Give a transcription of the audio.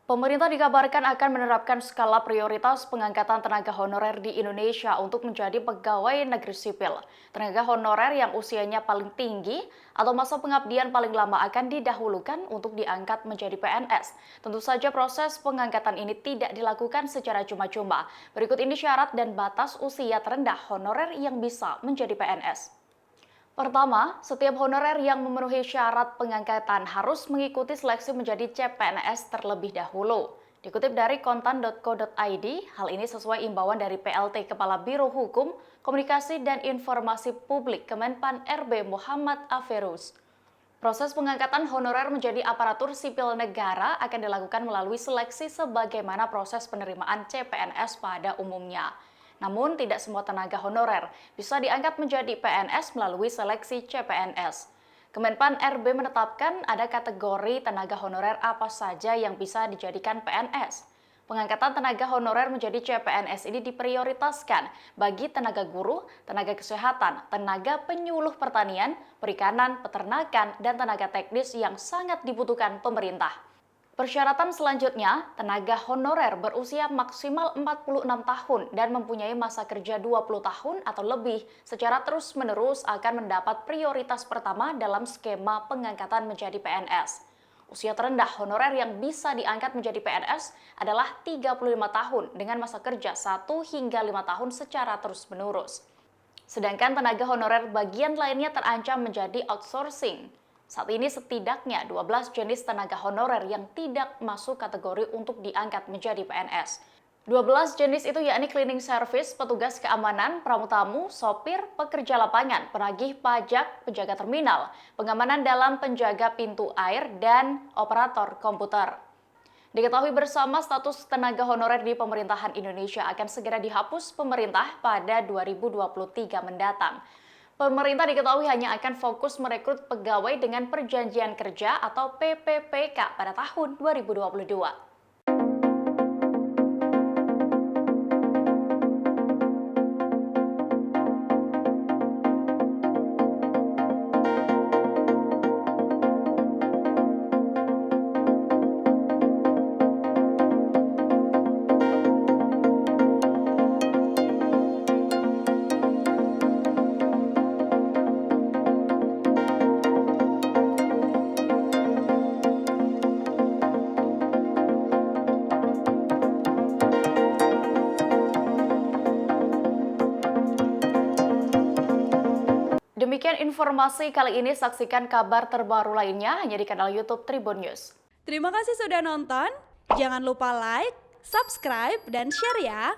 Pemerintah dikabarkan akan menerapkan skala prioritas pengangkatan tenaga honorer di Indonesia untuk menjadi pegawai negeri sipil. Tenaga honorer yang usianya paling tinggi atau masa pengabdian paling lama akan didahulukan untuk diangkat menjadi PNS. Tentu saja proses pengangkatan ini tidak dilakukan secara cuma-cuma. Berikut ini syarat dan batas usia terendah honorer yang bisa menjadi PNS. Pertama, setiap honorer yang memenuhi syarat pengangkatan harus mengikuti seleksi menjadi CPNS terlebih dahulu. Dikutip dari kontan.co.id, hal ini sesuai imbauan dari PLT Kepala Biro Hukum, Komunikasi dan Informasi Publik Kemenpan RB Muhammad Aferus. Proses pengangkatan honorer menjadi aparatur sipil negara akan dilakukan melalui seleksi sebagaimana proses penerimaan CPNS pada umumnya. Namun, tidak semua tenaga honorer bisa diangkat menjadi PNS melalui seleksi CPNS. Kemenpan RB menetapkan ada kategori tenaga honorer apa saja yang bisa dijadikan PNS. Pengangkatan tenaga honorer menjadi CPNS ini diprioritaskan bagi tenaga guru, tenaga kesehatan, tenaga penyuluh pertanian, perikanan, peternakan, dan tenaga teknis yang sangat dibutuhkan pemerintah. Persyaratan selanjutnya, tenaga honorer berusia maksimal 46 tahun dan mempunyai masa kerja 20 tahun atau lebih secara terus-menerus akan mendapat prioritas pertama dalam skema pengangkatan menjadi PNS. Usia terendah honorer yang bisa diangkat menjadi PNS adalah 35 tahun dengan masa kerja 1 hingga 5 tahun secara terus-menerus. Sedangkan tenaga honorer bagian lainnya terancam menjadi outsourcing. Saat ini setidaknya 12 jenis tenaga honorer yang tidak masuk kategori untuk diangkat menjadi PNS. 12 jenis itu yakni cleaning service, petugas keamanan, pramutamu, sopir, pekerja lapangan, penagih pajak, penjaga terminal, pengamanan dalam penjaga pintu air, dan operator komputer. Diketahui bersama status tenaga honorer di pemerintahan Indonesia akan segera dihapus pemerintah pada 2023 mendatang. Pemerintah diketahui hanya akan fokus merekrut pegawai dengan perjanjian kerja atau PPPK pada tahun 2022. Demikian informasi kali ini, saksikan kabar terbaru lainnya hanya di kanal YouTube Tribun News. Terima kasih sudah nonton, jangan lupa like, subscribe, dan share ya!